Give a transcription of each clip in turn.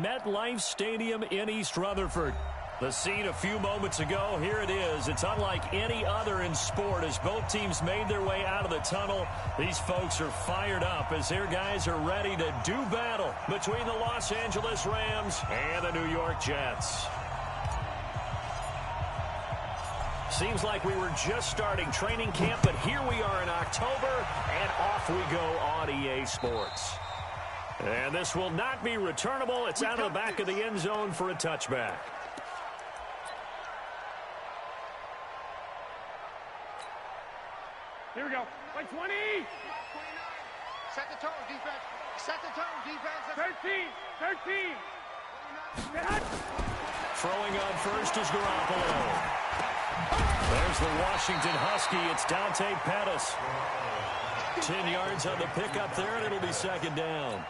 MetLife Stadium in East Rutherford. The scene a few moments ago, here it is. It's unlike any other in sport as both teams made their way out of the tunnel. These folks are fired up as their guys are ready to do battle between the Los Angeles Rams and the New York Jets. Seems like we were just starting training camp, but here we are in October, and off we go on EA Sports. And this will not be returnable. It's out of the back of the end zone for a touchback. Here we go. Play 20. Set the tone, defense. Set the tone, defense. 13. Throwing on first is Garoppolo. There's the Washington Husky. It's Dante Pettis. 10 yards on the pickup there, and it'll be second down.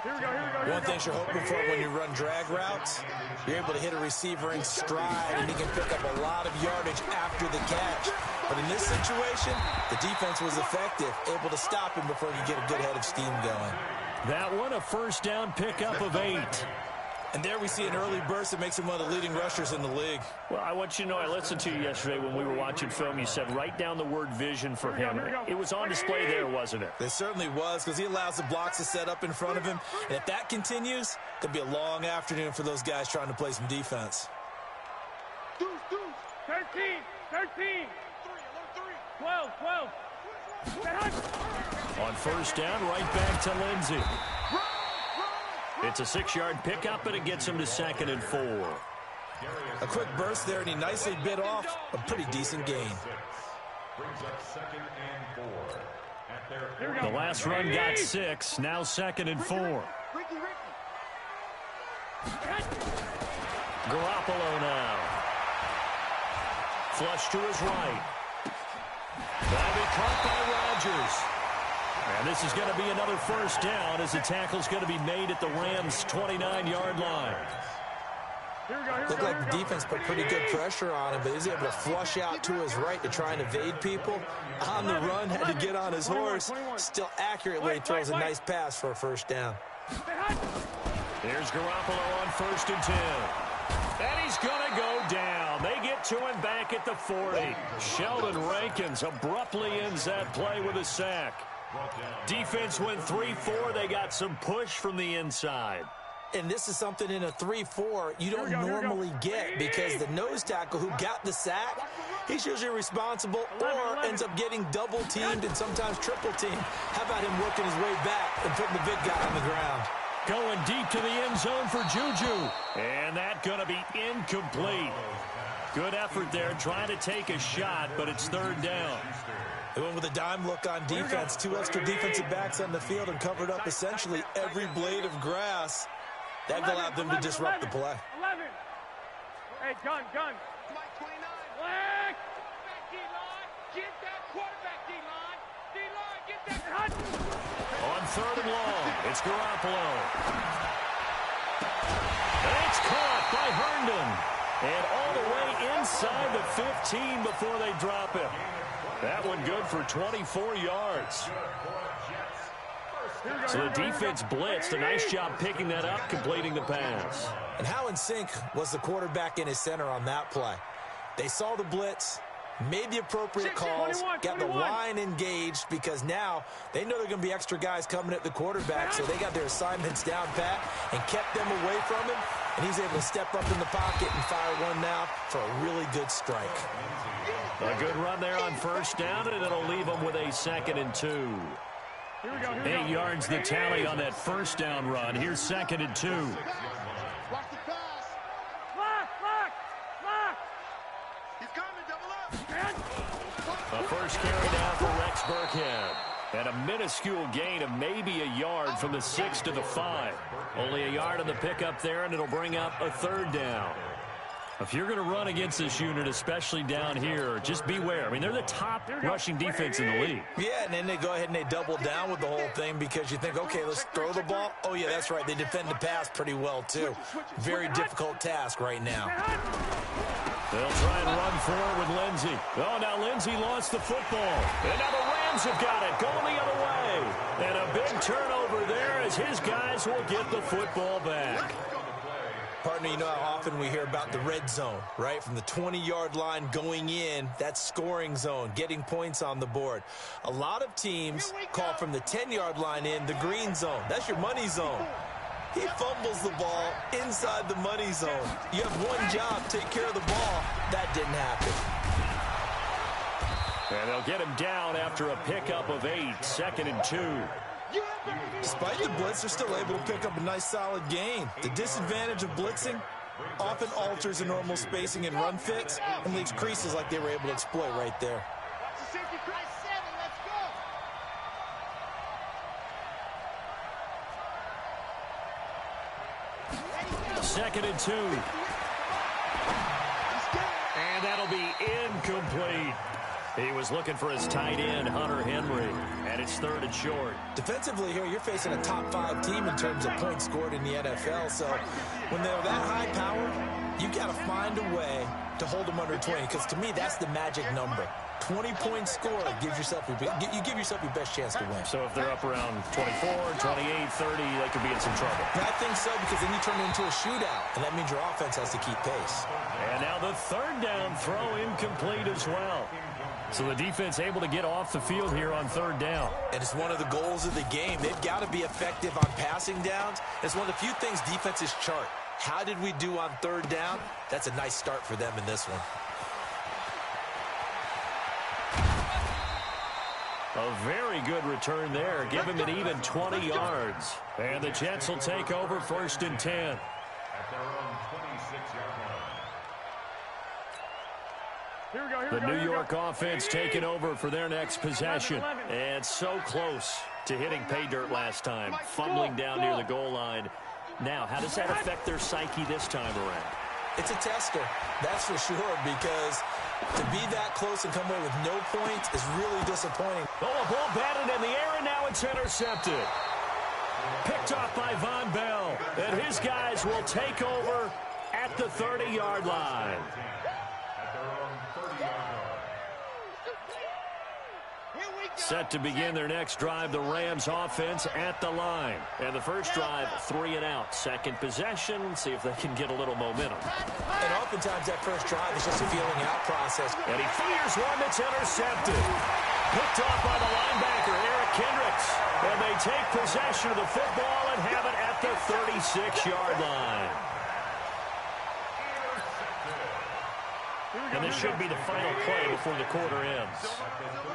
Here we go. One thing you're hoping for when you run drag routes, you're able to hit a receiver in stride, and he can pick up a lot of yardage after the catch. But in this situation, the defense was effective, able to stop him before he could get a good head of steam going. That one, a first down pickup of 8. And there we see an early burst that makes him one of the leading rushers in the league. Well, I want you to know, I listened to you yesterday when we were watching film. You said write down the word vision for him. It was on display there, wasn't it? It certainly was, because he allows the blocks to set up in front of him. And if that continues, it could be a long afternoon for those guys trying to play some defense. 13. 12. On first down, right back to Lindsey. It's a 6-yard pickup, and it gets him to 2nd and 4. A quick burst there, and he nicely bit off a pretty decent gain. The last run got 6, now 2nd and 4. Garoppolo now. Flush to his right. That'll be caught by Rodgers. And this is going to be another first down as the tackle's going to be made at the Rams' 29-yard line. Looked like the defense put pretty good pressure on him, but he was able to flush out to his right to try and evade people. On the run, had to get on his horse. Still accurately throws a nice pass for a first down. Here's Garoppolo on 1st and 10. And he's going to go down. They get to him back at the 40. Sheldon Rankins abruptly ends that play with a sack. Defense went 3-4. They got some push from the inside. And this is something in a 3-4 you don't normally get, because the nose tackle who got the sack, he's usually responsible or ends up getting double-teamed and sometimes triple-teamed. How about him working his way back and putting the big guy on the ground? Going deep to the end zone for Juju. And that's going to be incomplete. Good effort there, trying to take a shot, but it's 3rd down. They went with a dime look on defense. 2 extra defensive backs on the field and covered up essentially every blade of grass. That allowed them to disrupt the play. 11. Hey, gun. Mike 29. Black. Get that quarterback, D-line. D-line, get Hut. that. On 3rd and long, it's Garoppolo. And it's caught by Herndon. And all the way inside the 15 before they drop it. That one good for 24 yards. So the defense blitzed. A nice job picking that up, completing the pass. And how in sync was the quarterback and his center on that play? They saw the blitz, made the appropriate calls, got the line engaged, because now they know there are going to be extra guys coming at the quarterback, so they got their assignments down pat and kept them away from him, and he's able to step up in the pocket and fire one now for a really good strike. A good run there on first down, and it'll leave them with a 2nd and 2. Here we go. 8 yards the tally on that first down run. Here's 2nd and 2. Watch the pass. Lock. He's coming, double up. A first carry down for Rex Burkhead. And a minuscule gain of maybe a yard from the 6 to the 5. Only a yard on the pickup there, and it'll bring up a 3rd down. If you're going to run against this unit, especially down here, just beware. I mean, they're the top rushing defense in the league. Yeah, and then they go ahead and they double down with the whole thing, because you think, okay, let's throw the ball. Oh, yeah, that's right. They defend the pass pretty well, too. Very difficult task right now. They'll try and run forward with Lindsey. Oh, now Lindsey lost the football. And now the Rams have got it, going the other way. And a big turnover there as his guys will get the football back. Partner, you know how often we hear about the red zone, right? From the 20-yard line going in, that's scoring zone, getting points on the board. A lot of teams call from the 10-yard line in the green zone. That's your money zone. He fumbles the ball inside the money zone. You have one job, take care of the ball. That didn't happen. And they'll get him down after a pickup of 8, 2nd and 2. Despite the blitz, they're still able to pick up a nice solid gain. The disadvantage of blitzing often alters the normal spacing and run fits and leaves creases like they were able to exploit right there. 2nd and 2. And that'll be incomplete. He was looking for his tight end, Hunter Henry, and it's 3rd and short. Defensively here, you're facing a top 5 team in terms of points scored in the NFL, so when they're that high powered, you got to find a way to hold them under 20, because to me, that's the magic number. 20-point score gives yourself you give yourself your best chance to win. So if they're up around 24, 28, 30, they could be in some trouble. And I think so, because then you turn it into a shootout, and that means your offense has to keep pace. And now the 3rd down throw incomplete as well. So the defense able to get off the field here on 3rd down. And it's one of the goals of the game. They've got to be effective on passing downs. It's one of the few things defenses chart. How did we do on 3rd down? That's a nice start for them in this one. A very good return there. Give him an even 20 yards. And the Jets will take over 1st and 10. At their own 26-yard line. Here we go, here we The go, New here we York go. offense taking over for their next possession. And so close to hitting pay dirt last time. Fumbling down near the goal line. Now, how does that affect their psyche this time around? It's a tester, that's for sure, because to be that close and come away with no points is really disappointing. Oh, a ball batted in the air, and now it's intercepted. Picked off by Von Bell. And his guys will take over at the 30-yard line. At their own 30-yard line. Set to begin their next drive, the Rams offense at the line. And the first drive, 3 and out. Second possession, see if they can get a little momentum. And oftentimes that first drive is just a feeling out process. And he fires one that's intercepted. Picked off by the linebacker, Eric Kendricks. And they take possession of the football and have it at the 36-yard line. And this should be the final play before the quarter ends.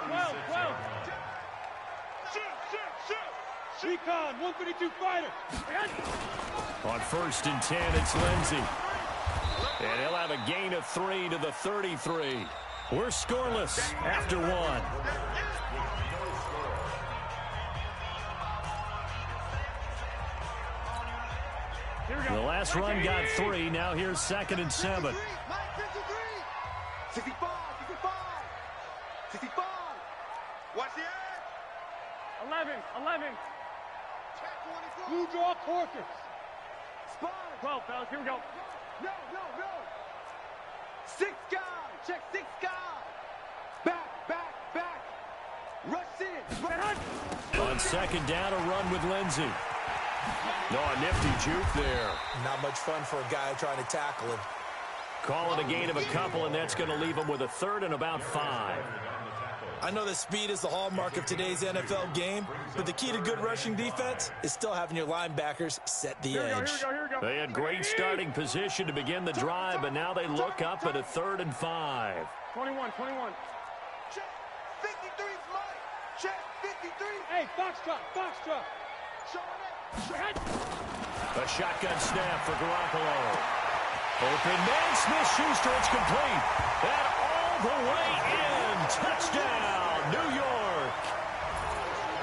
12. Recon, 132 fighter. On 1st and 10, it's Lindsey. And he'll have a gain of 3 to the 33. We're scoreless after 1. The last run got 3. Now here's 2nd and 7. 65. Watch the edge. 11. Blue draw Corkers. 12, fellas, here we go. No. 6 guys. Check 6 guys. Back. Rush in. On 2nd down, a run with Lindsey. No, a nifty juke there. Not much fun for a guy trying to tackle him. Call it a gain of a couple, and that's going to leave him with a 3rd and about 5. I know that speed is the hallmark of today's NFL game, but the key to good rushing defense is still having your linebackers set the edge. Here we go. They had great starting position to begin the drive, but now they look up at a 3rd and 5. 21. Check 53's Mike. Check 53. Hey, Foxtrot. A shotgun snap for Garoppolo. Open man, Smith-Schuster, it's complete. And all the way in. Touchdown, New York.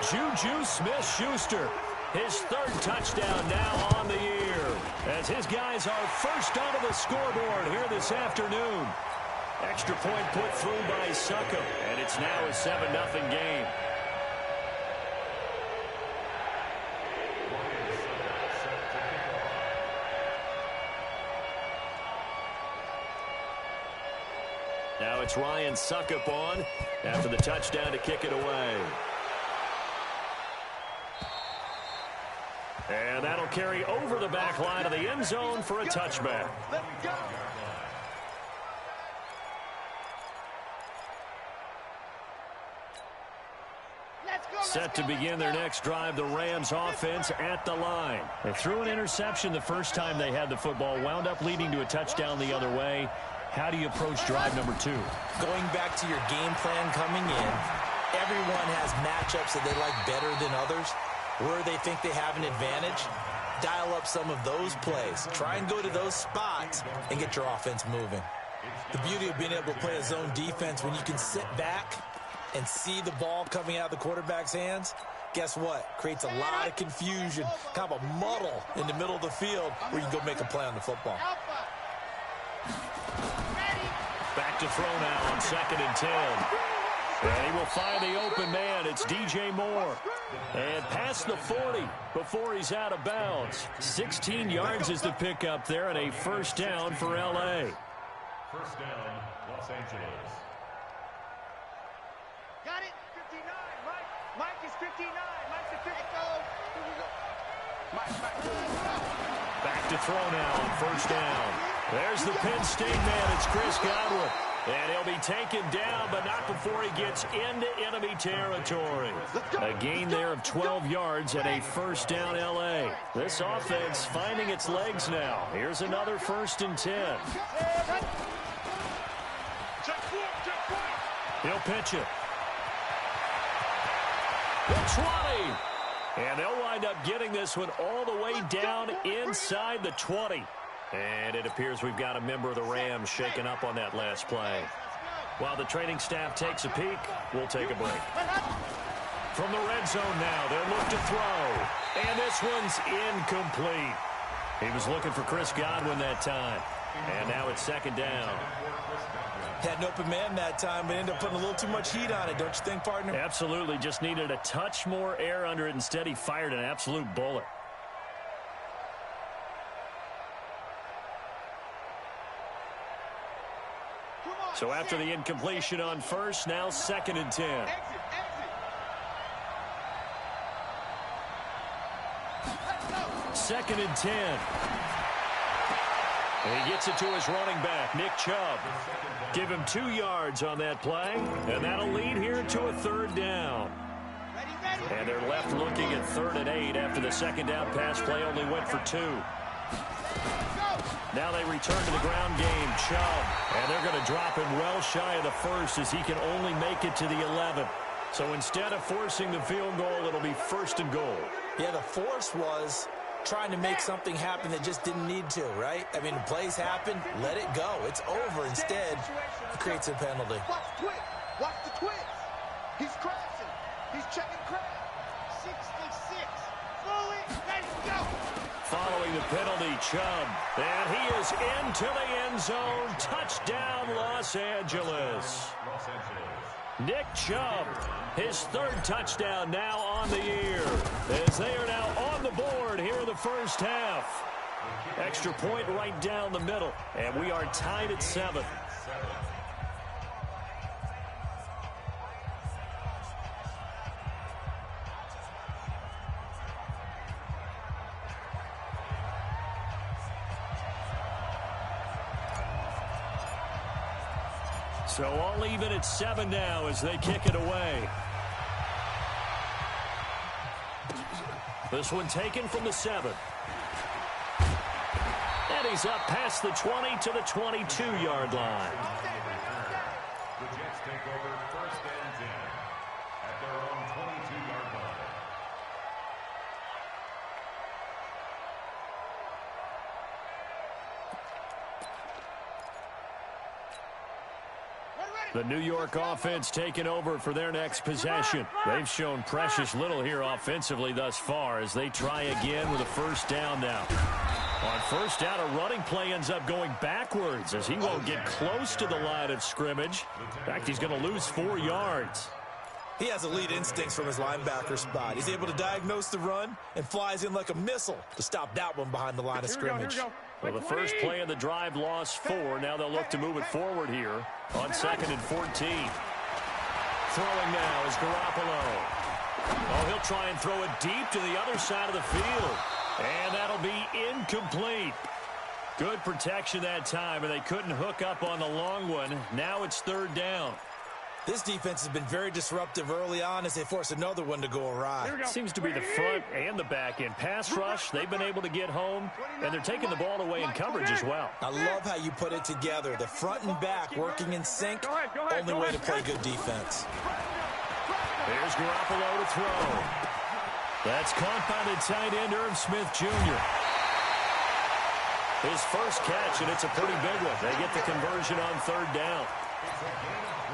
Juju Smith-Schuster, his 3rd touchdown now on the year, as his guys are first onto the scoreboard here this afternoon. Extra point put through by Succop, and it's now a 7-0 game. Now it's Ryan Succop on after the touchdown to kick it away. And that'll carry over the back line of the end zone for a touchback. Let's go. Set to begin their next drive, the Rams offense at the line. They threw an interception the first time they had the football, wound up leading to a touchdown the other way. How do you approach drive number 2? Going back to your game plan coming in, everyone has matchups that they like better than others. Where they think they have an advantage, dial up some of those plays. Try and go to those spots and get your offense moving. The beauty of being able to play a zone defense when you can sit back and see the ball coming out of the quarterback's hands, guess what? Creates a lot of confusion, kind of a muddle in the middle of the field where you can go make a play on the football. Back to throw now on 2nd and 10. And he will find the open man. It's DJ Moore. And past the 40 before he's out of bounds. 16 yards is the pickup there and a first down for L.A. First down, Los Angeles. Got it. 59. Mike is 59. Mike's at 50. Here we go. Mike. Back to throw now on first down. There's the Penn State man. It's Chris Godwin. And he'll be taken down, but not before he gets into enemy territory. A gain there of 12 yards and a first down L.A. This offense finding its legs now. Here's another 1st and 10. He'll pitch it. The 20. And they'll wind up getting this one all the way down inside the 20. And it appears we've got a member of the Rams shaken up on that last play. While the training staff takes a peek, we'll take a break. From the red zone now, they'll look to throw. And this one's incomplete. He was looking for Chris Godwin that time. And now it's 2nd down. Had an open man that time, but ended up putting a little too much heat on it, don't you think, partner? Absolutely. Just needed a touch more air under it. Instead, he fired an absolute bullet. So after the incompletion on first, now 2nd and 10. 2nd and 10. And he gets it to his running back, Nick Chubb. Give him 2 yards on that play, and that'll lead here to a 3rd down. And they're left looking at 3rd and 8 after the 2nd down pass play only went for 2. Now they return to the ground game, Chubb. And they're going to drop him well shy of the 1st as he can only make it to the 11. So instead of forcing the field goal, it'll be 1st and goal. Yeah, the force was trying to make something happen that just didn't need to, right? I mean, plays happen, let it go. It's over. Instead, it creates a penalty. Watch the twist. Watch the twist. He's crashing. He's checking crash. 66. Fully. Let's go. Following the penalty, Chubb. And he is into the end zone. Touchdown, Los Angeles. Nick Chubb, his 3rd touchdown now on the year, as they are now on the board here in the first half. Extra point right down the middle, and we are tied at 7. So all even at 7 now as they kick it away. This one taken from the 7. And he's up past the 20 to the 22-yard line. The Jets take over 1st and 10 at their own 22-yard line. The New York offense taking over for their next possession. They've shown precious little here offensively thus far as they try again with a 1st down now. On 1st down, a running play ends up going backwards as he won't get close to the line of scrimmage. In fact, he's going to lose 4 yards. He has elite instincts from his linebacker spot. He's able to diagnose the run and flies in like a missile to stop that one behind the line of scrimmage. Well, the first play of the drive lost 4. Now they'll look to move it forward here on 2nd and 14. Throwing now is Garoppolo. Oh, he'll try and throw it deep to the other side of the field. And that'll be incomplete. Good protection that time, and they couldn't hook up on the long one. Now it's third down. This defense has been very disruptive early on as they force another one to go awry. Seems to be the front and the back end. Pass rush, they've been able to get home, and they're taking the ball away in coverage as well. I love how you put it together. The front and back working in sync. Only way to play good defense. There's Garoppolo to throw. That's caught by the tight end, Irv Smith Jr. His first catch, and it's a pretty big one. They get the conversion on third down.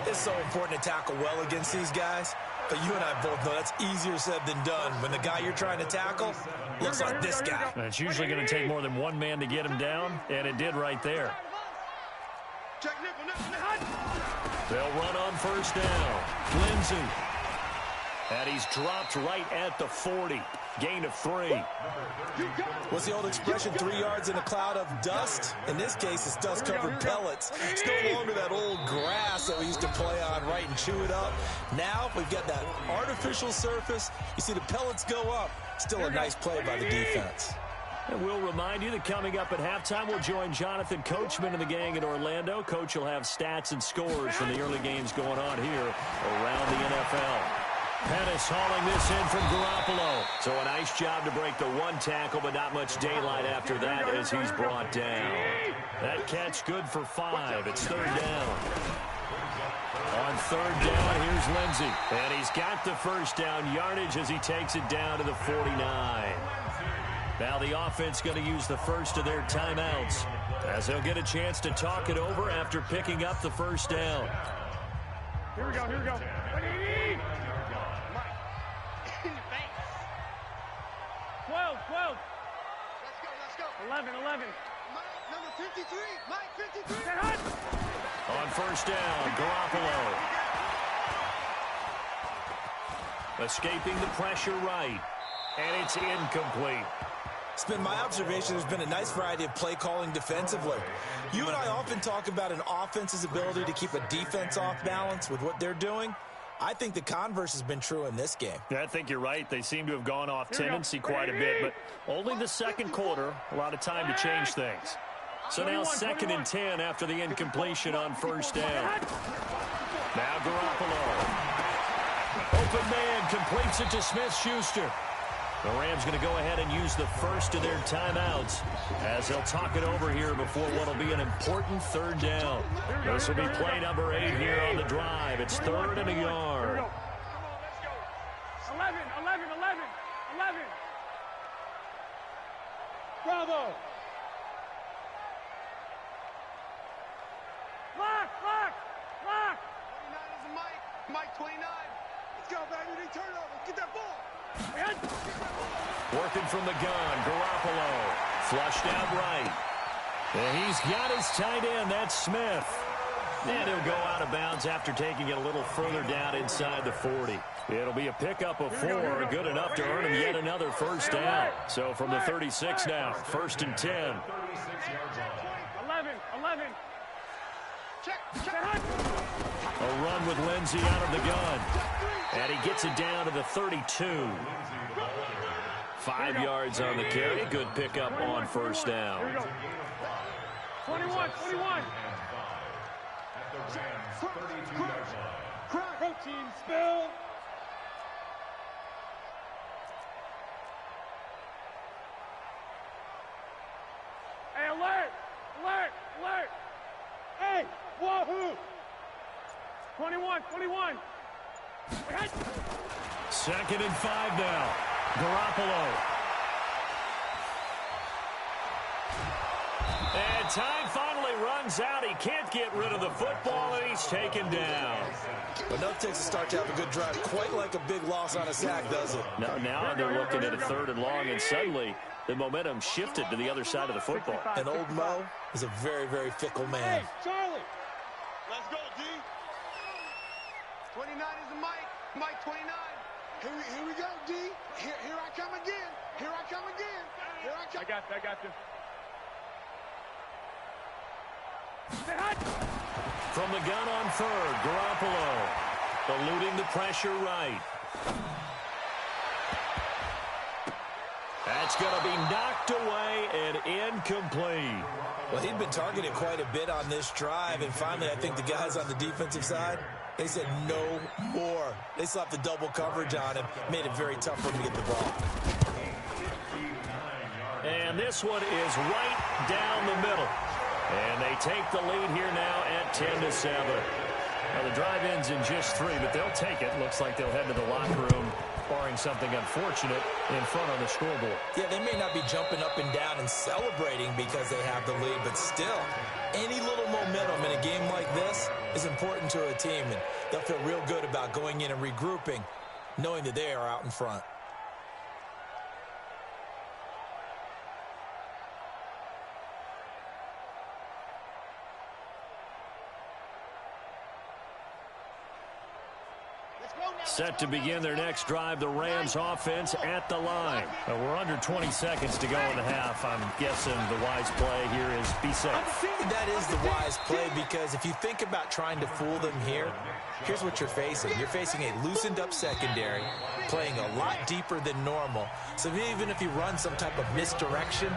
It's so important to tackle well against these guys, but you and I both know that's easier said than done when the guy you're trying to tackle looks like this guy. And it's usually going to take more than one man to get him down, and it did right there. They'll run on first down. Lindsey. And he's dropped right at the 40. Gain of 3. What's the old expression, 3 yards in a cloud of dust? In this case, it's dust-covered pellets. It's no longer that old grass that we used to play on, right, and chew it up. Now we've got that artificial surface. You see the pellets go up. Still a nice play by the defense. And we'll remind you that coming up at halftime, we'll join Jonathan Coachman and the gang in Orlando. Coach will have stats and scores from the early games going on here around the NFL. Pettis hauling this in from Garoppolo. So a nice job to break the one tackle, but not much daylight after that as he's brought down. That catch good for 5. It's third down. On third down, here's Lindsey. And he's got the first down yardage as he takes it down to the 49. Now the offense going to use the first of their timeouts as they'll get a chance to talk it over after picking up the first down. Here we go, here we go. 12. Let's go. 11. Mike, number 53. Mike, 53. On first down, Garoppolo. Escaping the pressure right. And it's incomplete. It's been my observation there's been a nice variety of play calling defensively. You and I often talk about an offense's ability to keep a defense off balance with what they're doing. I think the converse has been true in this game. Yeah, I think you're right. They seem to have gone off tendency quite a bit, but only the second quarter, a lot of time to change things. So now 2nd and 10 after the incompletion on first down. Now Garoppolo. Open man completes it to Smith-Schuster. The Rams going to go ahead and use the first of their timeouts as they'll talk it over here before what will be an important third down. This will be play number 8 here on the drive. It's 3rd and a yard. Come on, let's go. 11. Bravo. Lock. 29 is a Mike. Mike, 29. Let's go, baby. They turn over. Get that ball. Working from the gun, Garoppolo. Flushed out right. And he's got his tight end, that's Smith. And he'll go out of bounds after taking it a little further down inside the 40. It'll be a pickup of 4, good enough to earn him yet another first down. So from the 36 now, 1st and 10. 11. Check. A run with Lindsey out of the gun. And he gets it down to the 32. 5 yards on the carry. Good pickup on first down. 21. Protein spill. Hey, alert. Hey, wahoo. 21. 2nd and 5 now. Garoppolo. And time finally runs out. He can't get rid of the football, and he's taken down. Enough takes to start to have a good drive. Quite like a big loss on a sack, does it? Now they're looking at a 3rd and long, and suddenly the momentum shifted to the other side of the football. And old Mo is a very, very fickle man. Hey, Charlie. Let's go, D. 29 is a Mike. Mike, 29. Here we go, D. Here I come again. I got you. From the gun on 3rd, Garoppolo eluding the pressure right. That's going to be knocked away and incomplete. Well, he'd been targeted quite a bit on this drive, and finally I think the guys on the defensive side, they said no more. They slapped the double coverage on him, made it very tough for him to get the ball. And this one is right down the middle. And they take the lead here now at 10-7. Now the drive ends in just 3, but they'll take it. Looks like they'll head to the locker room, barring something unfortunate, in front on the scoreboard. Yeah, they may not be jumping up and down and celebrating because they have the lead, but still, any little momentum in a game like this is important to a team, and they'll feel real good about going in and regrouping, knowing that they are out in front. Set to begin their next drive, the Rams offense at the line. We're under 20 seconds to go in the half. I'm guessing the wise play here is be safe. That is the wise play, because if you think about trying to fool them here, here's what you're facing. You're facing a loosened up secondary, playing a lot deeper than normal. So even if you run some type of misdirection,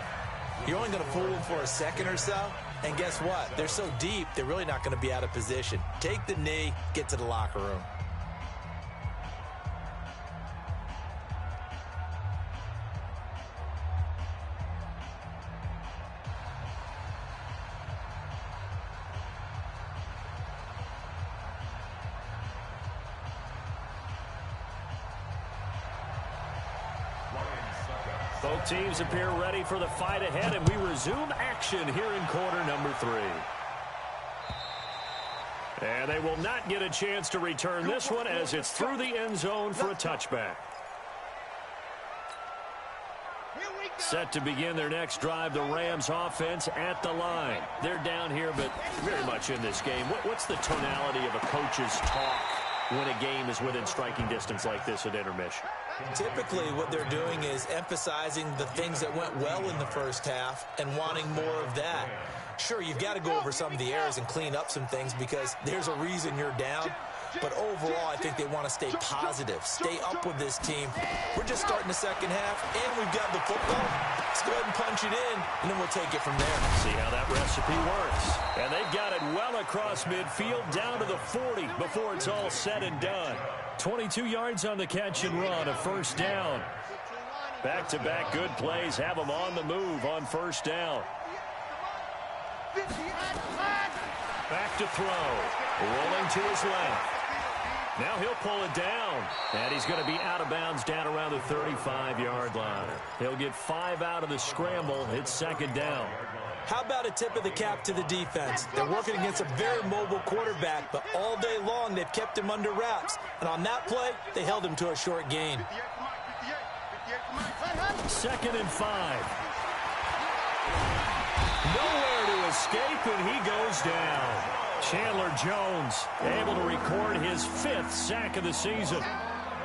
you're only going to fool them for a second or so. And guess what? They're so deep, they're really not going to be out of position. Take the knee, get to the locker room. Both teams appear ready for the fight ahead, and we resume action here in quarter number 3. And they will not get a chance to return this one as it's through the end zone for a touchback. Set to begin their next drive, the Rams offense at the line. They're down here, but very much in this game. What's the tonality of a coach's talk when a game is within striking distance like this at intermission? Typically, what they're doing is emphasizing the things that went well in the first half and wanting more of that. Sure, you've got to go over some of the errors and clean up some things because there's a reason you're down. But overall, I think they want to stay positive, stay up with this team. We're just starting the second half, and we've got the football. Let's go ahead and punch it in, and then we'll take it from there. See how that recipe works. And they've got it well across midfield, down to the 40 before it's all said and done. 22 yards on the catch and run, a first down. Back-to-back good plays have them on the move on first down. Back to throw. Rolling to his left. Now he'll pull it down. And he's going to be out of bounds down around the 35-yard line. He'll get 5 out of the scramble. It's second down. How about a tip of the cap to the defense? They're working against a very mobile quarterback, but all day long they've kept him under wraps. And on that play, they held him to a short gain. 2nd and 5. Nowhere to escape, and he goes down. Chandler Jones able to record his 5th sack of the season.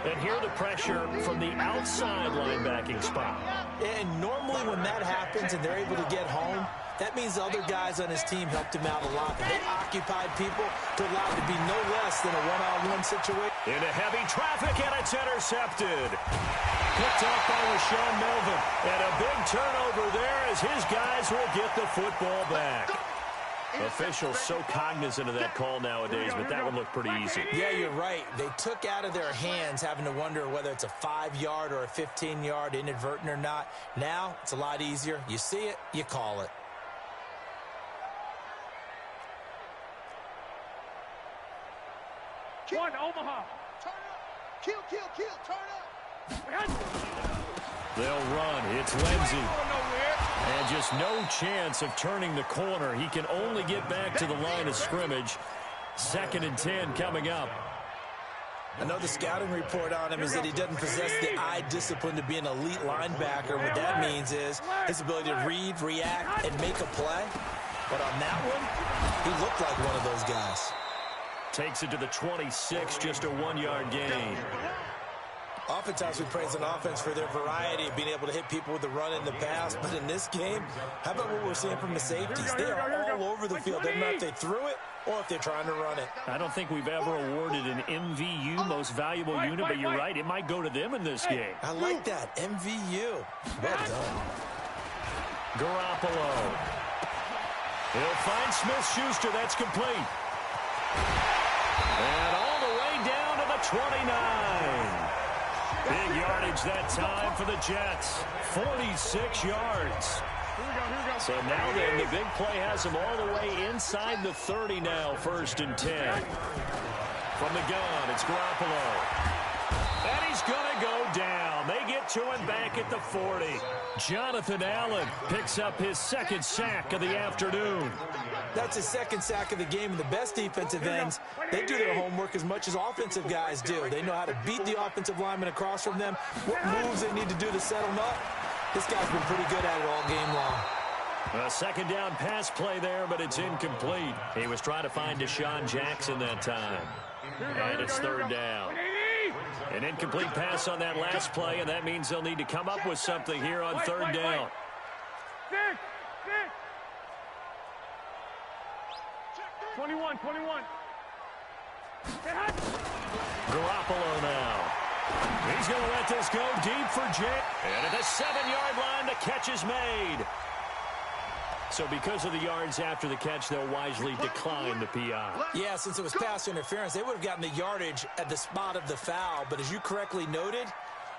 And here the pressure from the outside linebacking spot. And normally when that happens and they're able to get home, that means the other guys on his team helped him out a lot. They occupied people to allow it to be no less than a one-on-one situation. Into heavy traffic, and it's intercepted. Picked off by Rashawn Melvin. And a big turnover there as his guys will get the football back. Officials so cognizant of that call nowadays, but that one looked pretty easy. Yeah, you're right. They took out of their hands having to wonder whether it's a 5-yard or a 15-yard inadvertent or not. Now, it's a lot easier. You see it, you call it. One, Omaha. Turn up. Kill, kill, kill. Turn up. They'll run. It's Lindsey. And just no chance of turning the corner. He can only get back to the line of scrimmage. 2nd and 10 coming up. I know the scouting report on him is that he doesn't possess the eye discipline to be an elite linebacker. What that means is his ability to read, react, and make a play. But on that one, he looked like one of those guys. Takes it to the 26, just a 1-yard gain. Oftentimes we praise an offense for their variety of being able to hit people with the run and the pass. But in this game, how about what we're seeing from the safeties? They are all over the field. Doesn't matter if they threw it or if they're trying to run it. I don't think we've ever awarded an MVU, most valuable unit, but you're right. It might go to them in this game. I like that. MVU. Well done. Garoppolo. He'll find Smith-Schuster. That's complete. And all the way down to the 29. Big yardage that time for the Jets. 46 yards. So now then, the big play has them all the way inside the 30 now, 1st and 10. From the gun, it's Garoppolo. And he's going to go down. They get to him back at the 40. Jonathan Allen picks up his 2nd sack of the afternoon. That's his 2nd sack of the game, and the best defensive ends, they do their homework as much as offensive guys do. They know how to beat the offensive lineman across from them, what moves they need to do to set them up. This guy's been pretty good at it all game long. A 2nd down pass play there, but it's incomplete. He was trying to find Deshaun Jackson that time. And it's 3rd down. An incomplete pass on that last play, and that means they'll need to come up with something here on 3rd down. 21. Garoppolo now. He's going to let this go deep for Jay. And at the 7-yard line, the catch is made. So because of the yards after the catch, they'll wisely decline the PI. Yeah, since it was pass interference, they would have gotten the yardage at the spot of the foul. But as you correctly noted,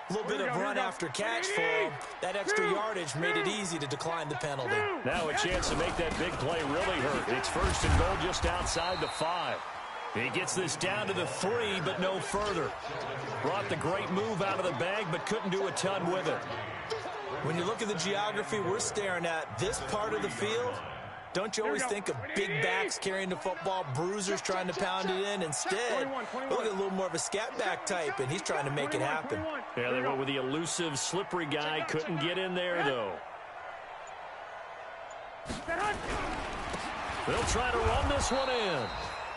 a little bit of run after catch for him. That extra yardage made it easy to decline the penalty. Now a chance to make that big play really hurt. It's 1st and goal just outside the 5. He gets this down to the 3, but no further. Brought the great move out of the bag, but couldn't do a ton with it. When you look at the geography we're staring at, this part of the field, don't you always think of big backs carrying the football, bruisers trying to pound it in? Instead, look at a little more of a scat back type, and he's trying to make it happen. Yeah, they went with the elusive, slippery guy. Couldn't get in there, though. They'll try to run this one in.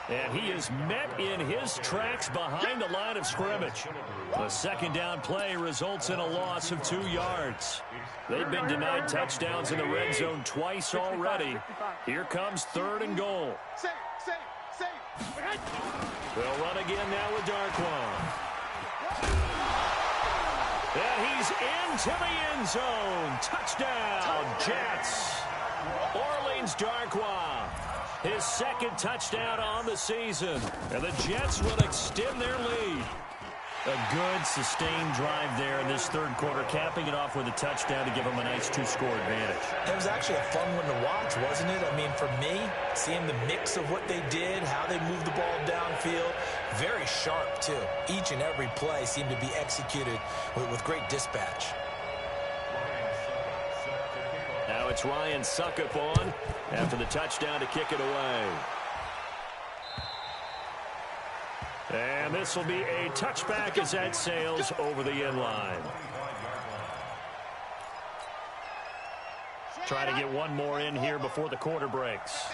And he is met in his tracks behind the line of scrimmage. The 2nd down play results in a loss of 2 yards. They've been denied touchdowns in the red zone twice already. Here comes 3rd and goal. They'll run again now with Darkwan. And he's into the end zone. Touchdown, Jets. Orleans Darkwan. His 2nd touchdown on the season. And the Jets will extend their lead. A good, sustained drive there in this 3rd quarter, capping it off with a touchdown to give them a nice 2-score advantage. It was actually a fun one to watch, wasn't it? I mean, for me, seeing the mix of what they did, how they moved the ball downfield, very sharp, too. Each and every play seemed to be executed with great dispatch. Now it's Ryan Suckup on after the touchdown to kick it away. And this will be a touchback as that sails over the end line. Try to get one more in here before the quarter breaks.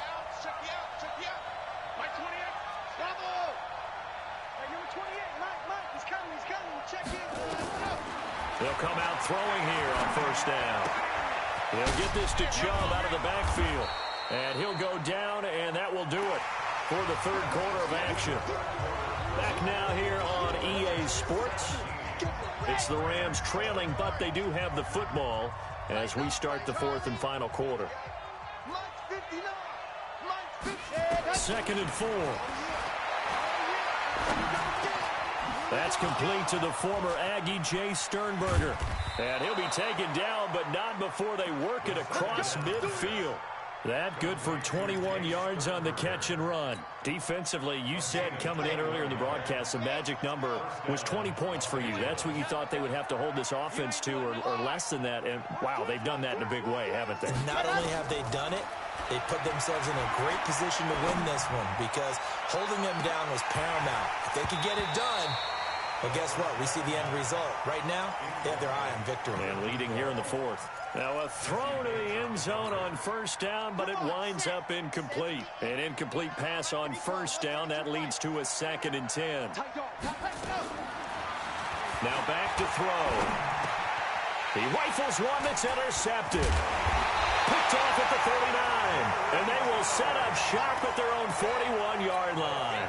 They'll come out throwing here on 1st down. They'll get this to Chubb out of the backfield. And he'll go down, and that will do it for the 3rd quarter of action. Back now here on EA Sports. It's the Rams trailing, but they do have the football as we start the 4th and final quarter. 2nd and 4. That's complete to the former Aggie Jay Sternberger. And he'll be taken down, but not before they work it across midfield. That good for 21 yards on the catch and run. Defensively, you said coming in earlier in the broadcast, the magic number was 20 points for you. That's what you thought they would have to hold this offense to, or less than that. And, wow, they've done that in a big way, haven't they? And not only have they done it, they put themselves in a great position to win this one because holding them down was paramount. If they could get it done, well, guess what? We see the end result. Right now, they have their eye on victory. And leading here in the 4th. Now a throw to the end zone on 1st down, but it winds up incomplete. An incomplete pass on 1st down. That leads to a 2nd and 10. Now back to throw. He rifles one that's intercepted. Picked off at the 39. And they will set up shop at their own 41-yard line.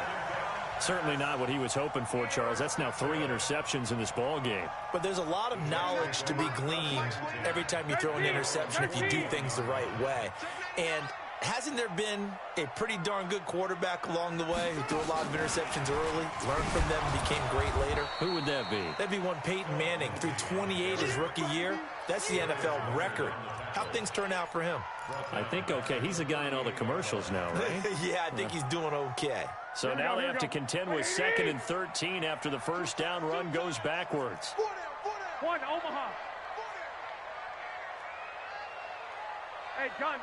Certainly not what he was hoping for, Charles. That's now 3 interceptions in this ball game. But there's a lot of knowledge to be gleaned every time you throw an interception if you do things the right way. And hasn't there been a pretty darn good quarterback along the way who threw a lot of interceptions early, learned from them, and became great later? Who would that be? That'd be one Peyton Manning. Threw 28 his rookie year. That's the NFL record. How'd things turn out for him? I think okay. He's a guy in all the commercials now, right? Yeah, I think he's doing okay. So now they have to contend with 2nd and 13 after the first down run goes backwards. 1, Omaha. Hey, gun.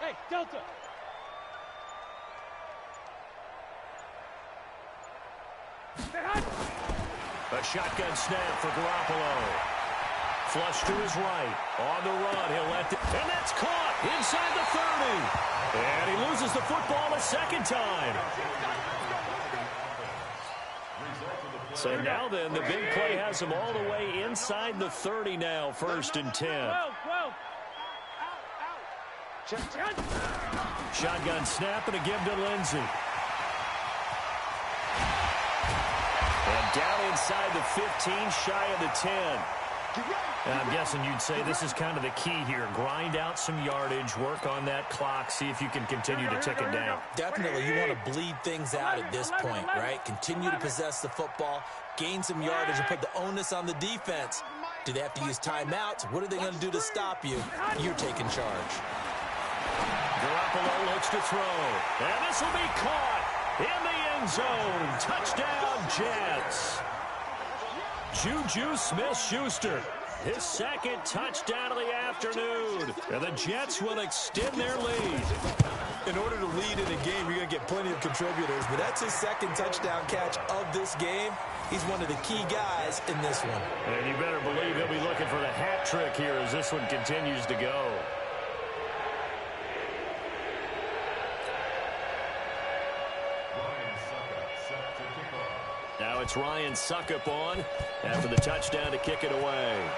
Hey, Delta. A shotgun snap for Garoppolo. Flush to his right. On the run. He'll let and that's caught inside the 30. And he loses the football a second time. So now then, the big play has him all the way inside the 30 now. 1st and 10. 12. Shotgun snap and a give to Lindsey. And down inside the 15, shy of the 10. And I'm guessing you'd say this is kind of the key here. Grind out some yardage, work on that clock, see if you can continue to tick it down. Definitely, you want to bleed things out at this point, right? Continue to possess the football, gain some yardage, and put the onus on the defense. Do they have to use timeouts? What are they going to do to stop you? You're taking charge. Garoppolo looks to throw. And this will be caught in the end zone. Touchdown, Jets. Juju Smith-Schuster, his 2nd touchdown of the afternoon. And the Jets will extend their lead. In order to lead in a game, you're going to get plenty of contributors. But that's his 2nd touchdown catch of this game. He's one of the key guys in this one. And you better believe he'll be looking for the hat trick here as this one continues to go. Now it's Ryan Suckup on after the touchdown to kick it away.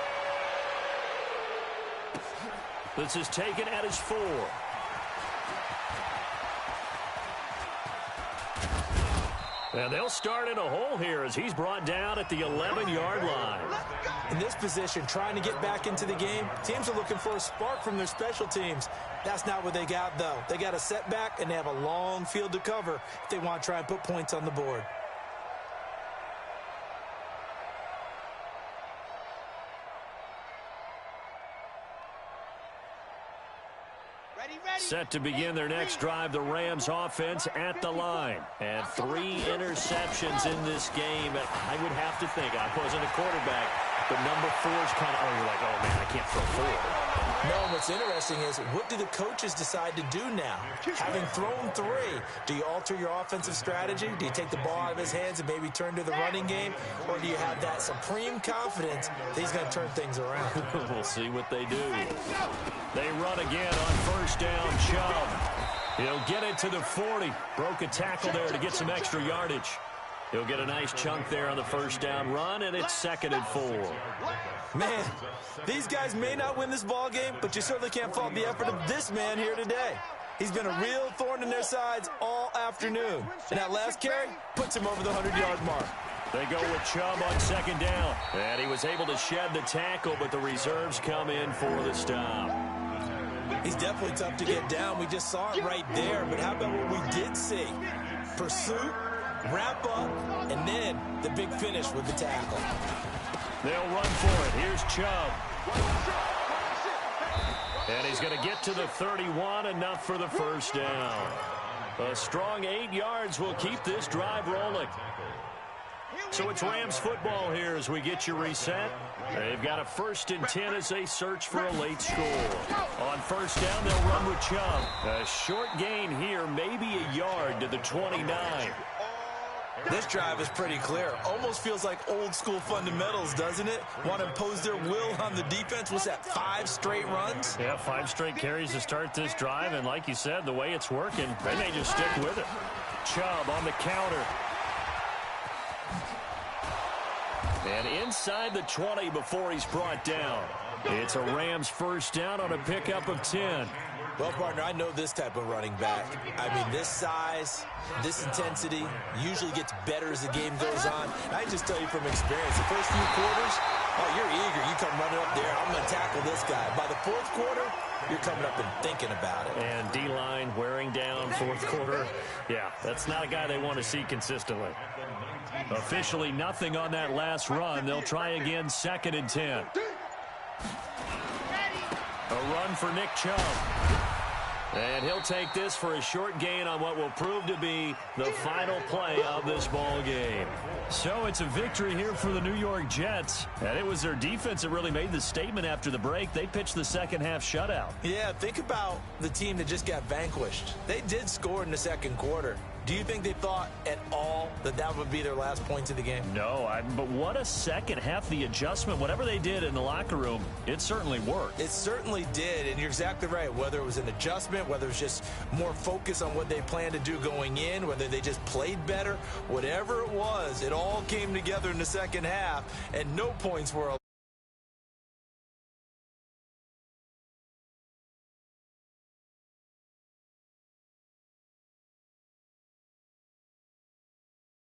This is taken at his 4. And they'll start in a hole here as he's brought down at the 11-yard line. In this position, trying to get back into the game, teams are looking for a spark from their special teams. That's not what they got, though. They got a setback, and they have a long field to cover if they want to try and put points on the board. Set to begin their next drive, the Rams offense at the line. And 3 interceptions in this game. I would have to think, I wasn't a quarterback, but number 4 is kind of, you're like, oh, man, I can't throw 4. No, what's interesting is, what do the coaches decide to do now? Having thrown 3, do you alter your offensive strategy? Do you take the ball out of his hands and maybe turn to the running game? Or do you have that supreme confidence that he's going to turn things around? We'll see what they do. They run again on 1st down. Chubb. He'll get it to the 40. Broke a tackle there to get some extra yardage. He'll get a nice chunk there on the 1st down run, and it's 2nd and 4. Man, these guys may not win this ball game, but you certainly can't fault the effort of this man here today. He's been a real thorn in their sides all afternoon. And that last carry puts him over the 100-yard mark. They go with Chubb on 2nd down. And he was able to shed the tackle, but the reserves come in for the stop. He's definitely tough to get down. We just saw it right there. But how about what we did see? Pursuit, wrap up, and then the big finish with the tackle. They'll run for it. Here's Chubb. And he's going to get to the 31, enough for the 1st down. A strong 8 yards will keep this drive rolling. So it's Rams football here as we get you reset. They've got a 1st and 10 as they search for a late score. On 1st down, they'll run with Chubb. A short gain here, maybe a yard to the 29. This drive is pretty clear. Almost feels like old school fundamentals, doesn't it? Want to impose their will on the defense. What's that, 5 straight runs? Yeah, 5 straight carries to start this drive. And like you said, the way it's working, they may just stick with it. Chubb on the counter. And inside the 20 before he's brought down. It's a Rams first down on a pickup of 10. Well, partner, I know this type of running back. I mean, this size, this intensity usually gets better as the game goes on. And I just tell you from experience, the first few quarters, oh, you're eager. You come running up there, I'm going to tackle this guy. By the fourth quarter, you're coming up and thinking about it. And D-line wearing down fourth quarter. Yeah, that's not a guy they want to see consistently. Officially nothing on that last run. They'll try again, 2nd and 10. A run for Nick Chubb. And he'll take this for a short gain on what will prove to be the final play of this ball game. So it's a victory here for the New York Jets. And it was their defense that really made the statement after the break. They pitched the second half shutout. Yeah, think about the team that just got vanquished. They did score in the second quarter. Do you think they thought at all that that would be their last points of the game? No, but what a second half. The adjustment, whatever they did in the locker room, it certainly worked. It certainly did, and you're exactly right. Whether it was an adjustment, whether it was just more focus on what they planned to do going in, whether they just played better, whatever it was, it all came together in the second half, and no points were allowed.